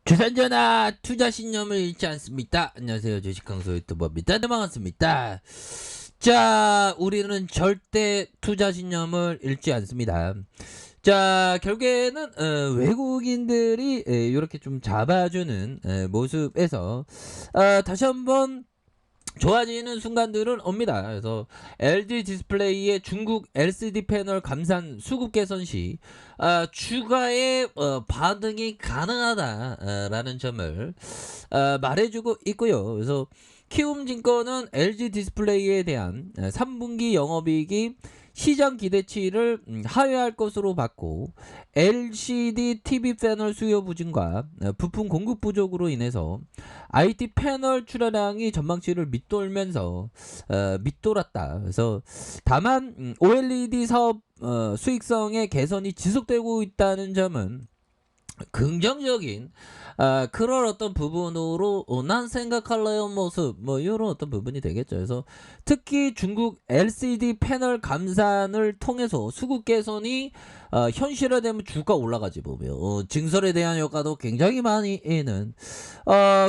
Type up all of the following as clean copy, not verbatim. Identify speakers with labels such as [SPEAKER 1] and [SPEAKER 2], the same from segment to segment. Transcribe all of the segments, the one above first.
[SPEAKER 1] 주산전화 투자 신념을 잃지 않습니다. 안녕하세요. 주식강소 유튜버입니다. 네, 반갑습니다. 자, 우리는 절대 투자 신념을 잃지 않습니다. 자, 결국에는 외국인들이 이렇게 좀 잡아주는 모습에서 다시 한번 좋아지는 순간들은 옵니다. 그래서 LG 디스플레이의 중국 LCD 패널 감산 수급 개선 시 추가의 반응이 가능하다라는 점을 말해주고 있고요. 그래서 키움증권은 LG 디스플레이에 대한 3분기 영업이익이 시장 기대치를 하회할 것으로 봤고, LCD TV 패널 수요 부진과 부품 공급 부족으로 인해서 IT 패널 출하량이 전망치를 밑돌면서 밑돌았다. 그래서 다만 OLED 사업 수익성의 개선이 지속되고 있다는 점은 긍정적인 그런 어떤 부분으로 난 생각할래요 모습 뭐 이런 어떤 부분이 되겠죠. 그래서 특히 중국 LCD 패널 감산을 통해서 수급 개선이 현실화되면 주가 올라가지 보면 증설에 대한 효과도 굉장히 많이 있는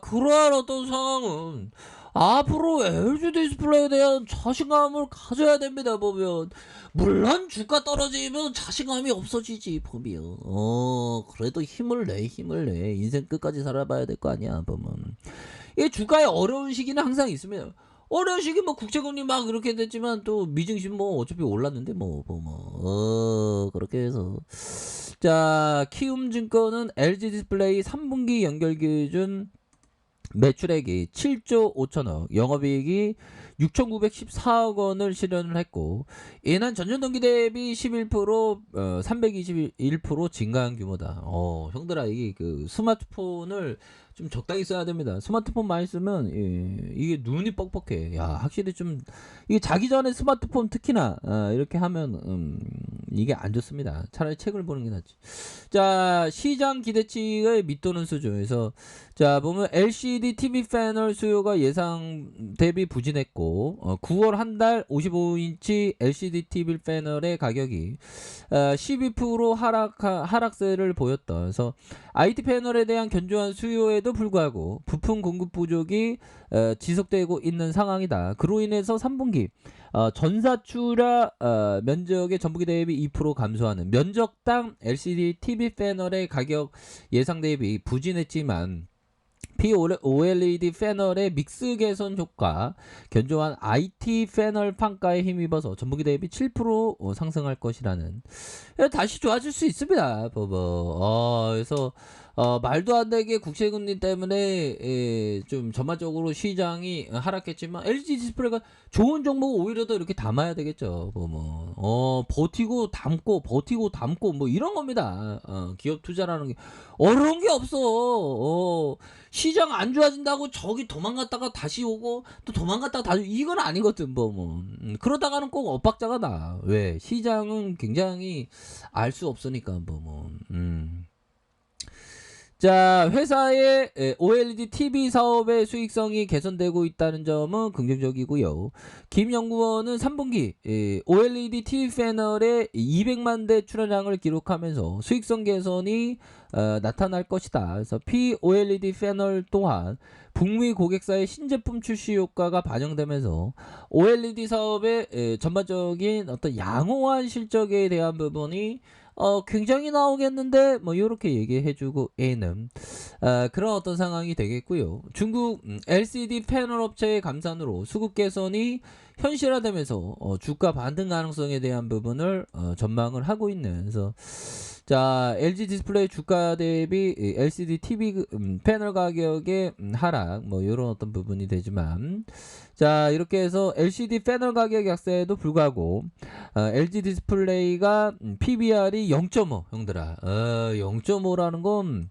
[SPEAKER 1] 그러한 어떤 상황은 앞으로 LG 디스플레이에 대한 자신감을 가져야 됩니다. 보면 물론 주가 떨어지면 자신감이 없어지지 보면 그래도 힘을 내 인생 끝까지 살아봐야 될 거 아니야 보면 이 주가의 어려운 시기는 항상 있습니다. 어려운 시기 뭐 국채금리 막 이렇게 됐지만 또 미증시 뭐 어차피 올랐는데 뭐 보면 그렇게 해서 자 키움증권은 LG 디스플레이 3분기 연결 기준 매출액이 7조 5천억, 영업이익이 6,914억 원을 실현을 했고, 이는 전년 동기 대비 11%, 321% 증가한 규모다. 형들아, 이게 그 스마트폰을 좀 적당히 써야 됩니다. 스마트폰 많이 쓰면 이게 눈이 뻑뻑해. 야, 확실히 좀 이게 자기 전에 스마트폰 특히나 이렇게 하면 이게 안 좋습니다. 차라리 책을 보는 게 낫지. 자, 시장 기대치의 밑도는 수준에서 자 보면 LCD TV 패널 수요가 예상 대비 부진했고 9월 한 달 55인치 LCD TV 패널의 가격이 12% 하락세를 보였다. 그래서 IT 패널에 대한 견조한 수요에도 불구하고 부품 공급 부족이 지속되고 있는 상황이다. 그로 인해서 3분기 전사출하 면적의 전분기 대비 2% 감소하는 면적당 LCD TV 패널의 가격 예상 대비 부진했지만 OLED 패널의 믹스 개선 효과, 견조한 IT 패널 판가에 힘입어서 전분기 대비 7% 상승할 것이라는 다시 좋아질 수 있습니다. 그래서 말도 안 되게 국채금리 때문에 좀 전반적으로 시장이 하락했지만 LG 디스플레이가 좋은 종목 오히려 더 이렇게 담아야 되겠죠. 버티고 담고 뭐 이런 겁니다. 기업 투자라는 게 어려운 게 없어. 시장 안 좋아진다고 저기 도망갔다가 다시 오고 또 도망갔다가 다시 이건 아니거든. 그러다가는 꼭 엇박자가 나. 왜? 시장은 굉장히 알 수 없으니까 자, 회사의 OLED TV 사업의 수익성이 개선되고 있다는 점은 긍정적이고요. 김 연구원은 3분기 OLED TV 패널의 200만 대 출하량을 기록하면서 수익성 개선이 나타날 것이다. 그래서 POLED 패널 또한 북미 고객사의 신제품 출시 효과가 반영되면서 OLED 사업의 전반적인 어떤 양호한 실적에 대한 부분이 굉장히 나오겠는데 뭐 이렇게 얘기해주고 A는 그런 어떤 상황이 되겠고요. 중국 LCD 패널 업체의 감산으로 수급 개선이 현실화되면서 주가 반등 가능성에 대한 부분을 전망을 하고 있는 그래서 자 LG 디스플레이 주가 대비 LCD TV 패널 가격의 하락 뭐 이런 어떤 부분이 되지만 자 이렇게 해서 LCD 패널 가격 약세에도 불구하고 LG 디스플레이가 PBR이 0.5 형들아 0.5라는 건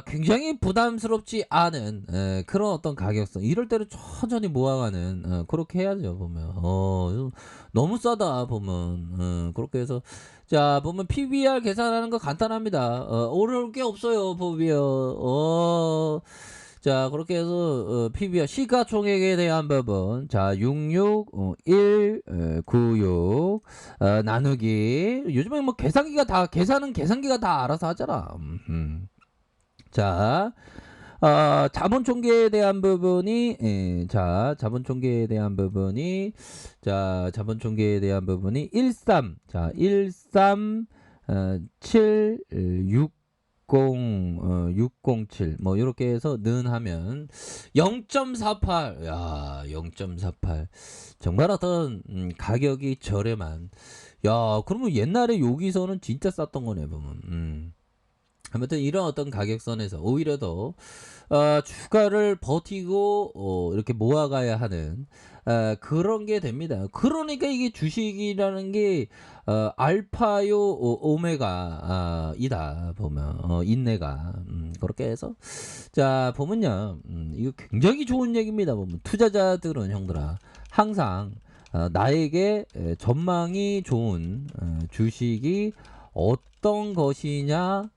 [SPEAKER 1] 굉장히 부담스럽지 않은 그런 어떤 가격성 이럴 때는 천천히 모아가는 그렇게 해야죠 보면 너무 싸다 보면 그렇게 해서 자 보면 PBR 계산하는 거 간단합니다 어려울 게 없어요 보면 자 그렇게 해서 PBR 시가총액에 대한 부분 자 66 1 96 나누기 요즘에 뭐 계산기가 다 계산은 계산기가 다 알아서 하잖아 자, 자본 총계에 대한 부분이, 자본 총계에 대한 부분이, 자본 총계에 대한 부분이 13, 7, 607, 뭐, 이렇게 해서 는하면 0.48, 야, 0.48. 정말 어떤, 가격이 저렴한, 야, 그러면 옛날에 여기서는 진짜 쌌던 거네, 보면. 아무튼 이런 어떤 가격선에서 오히려 더 주가를 버티고 이렇게 모아가야 하는 그런 게 됩니다. 그러니까 이게 주식이라는 게 알파요 오메가 이다 보면 인내가 그렇게 해서 자 보면요 이거 굉장히 좋은 얘기입니다. 보면 투자자들은 형들아 항상 나에게 전망이 좋은 주식이 어떤 것이냐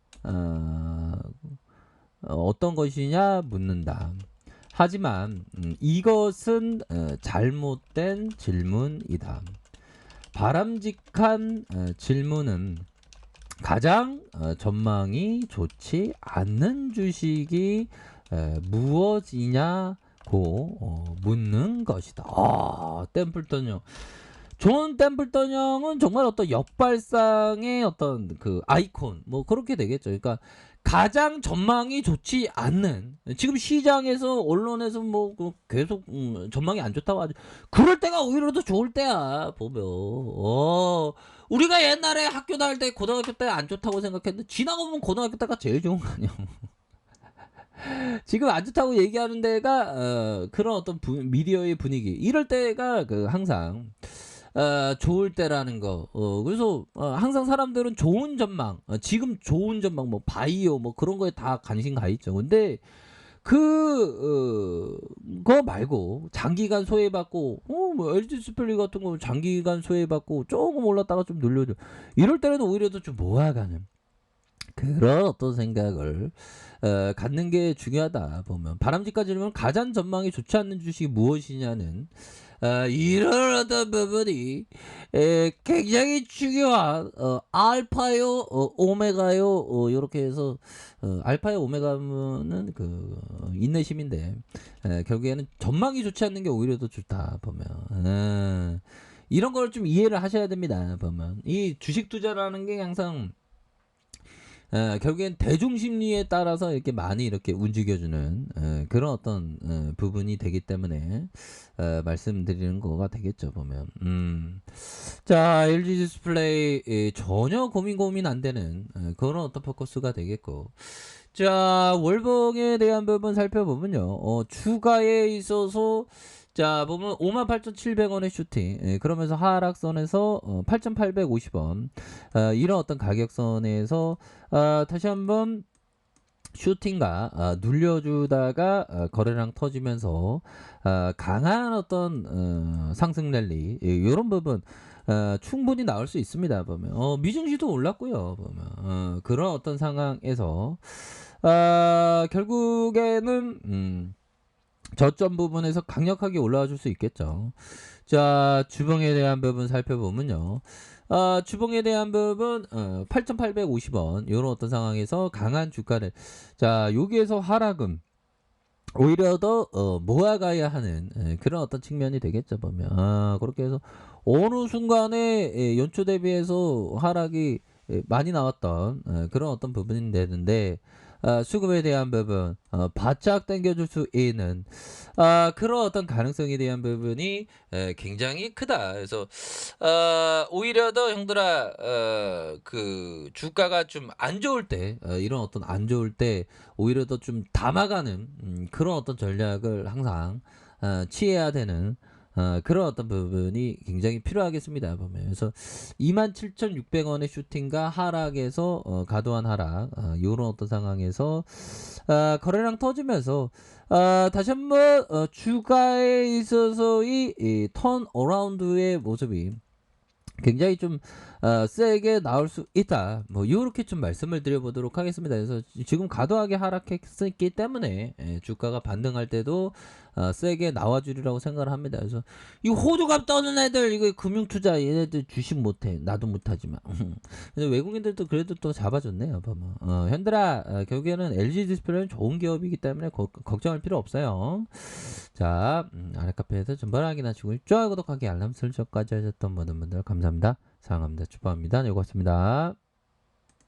[SPEAKER 1] 어떤 것이냐 묻는다. 하지만 이것은 잘못된 질문이다. 바람직한 질문은 가장 전망이 좋지 않는 주식이 무엇이냐고 묻는 것이다. 템플턴 존 템플턴 형은 정말 어떤 역발상의 어떤 그 아이콘 뭐 그렇게 되겠죠. 그러니까 가장 전망이 좋지 않는 지금 시장에서 언론에서 뭐 계속 전망이 안 좋다고 하죠. 그럴 때가 오히려 더 좋을 때야 보면. 우리가 옛날에 학교 다닐 때 고등학교 때 안 좋다고 생각했는데 지나고 보면 고등학교 때가 제일 좋은 거 아니야. 지금 안 좋다고 얘기하는 데가 그런 어떤 미디어의 분위기 이럴 때가 그 항상 좋을 때라는 거. 그래서 항상 사람들은 좋은 전망, 지금 좋은 전망, 뭐 바이오, 뭐 그런 거에 다 관심 가 있죠. 근데 거 말고 장기간 소외받고, 뭐 LG 스플릿 같은 거 장기간 소외받고 조금 올랐다가 좀 눌려줘. 이럴 때는 오히려 더 좀 모아가는 그런 어떤 생각을 갖는 게 중요하다 보면 바람직한 질문 가장 전망이 좋지 않는 주식이 무엇이냐는 이런 어떤 부분이 굉장히 중요한 알파요 오메가요 이렇게 해서 알파요 오메가는 그 인내심인데 결국에는 전망이 좋지 않는 게 오히려 더 좋다 보면 이런 걸 좀 이해를 하셔야 됩니다 보면 이 주식 투자라는 게 항상 결국엔 대중 심리에 따라서 이렇게 많이 이렇게 움직여주는 그런 어떤 부분이 되기 때문에 말씀드리는 거가 되겠죠 보면. 자 LG 디스플레이 전혀 고민 안 되는 그런 어떤 포커스가 되겠고. 자 월봉에 대한 부분 살펴보면요. 주가에 있어서 자 보면 58,700원의 슈팅 그러면서 하락선에서 8,850원 이런 어떤 가격선에서 다시 한번 슈팅가 눌려주다가 거래량 터지면서 강한 어떤 상승 랠리 이런 부분 충분히 나올 수 있습니다 보면 미증시도 올랐고요 보면 그런 어떤 상황에서 결국에는 저점 부분에서 강력하게 올라와 줄 수 있겠죠. 자, 주봉에 대한 부분 살펴보면요. 주봉에 대한 부분 8,850원 이런 어떤 상황에서 강한 주가를 자, 여기에서 하락은 오히려 더 모아가야 하는 그런 어떤 측면이 되겠죠 보면 그렇게 해서 어느 순간에 연초 대비해서 하락이 많이 나왔던 그런 어떤 부분이 되는데 수급에 대한 부분 바짝 당겨줄 수 있는 그런 어떤 가능성에 대한 부분이 굉장히 크다. 그래서 오히려 더 형들아 그 주가가 좀 안 좋을 때 이런 어떤 안 좋을 때 오히려 더 좀 담아가는 그런 어떤 전략을 항상 취해야 되는 그런 어떤 부분이 굉장히 필요하겠습니다. 보면 그래서 27,600원의 슈팅과 하락에서 과도한 하락 이런 어떤 상황에서 거래량 터지면서 다시 한번 주가에 있어서의 턴 어라운드의 모습이 굉장히 좀 세게 나올 수 있다. 뭐 요렇게 좀 말씀을 드려보도록 하겠습니다. 그래서 지금 과도하게 하락했기 때문에 주가가 반등할 때도 세게 나와주리라고 생각을 합니다. 그래서 이 호두값 떠는 애들 이거 금융투자 얘네들 주식 못해. 나도 못하지만. 근데 외국인들도 그래도 또 잡아줬네요. 봐봐. 현들아 결국에는 LG 디스플레이는 좋은 기업이기 때문에 걱정할 필요 없어요. 자 아래 카페에서 전반하기 나시고 좋아요 구독하기 알람 설정까지 하셨던 모든 분들 감사합니다. 사랑합니다. 축복합니다. 네, 고맙습니다.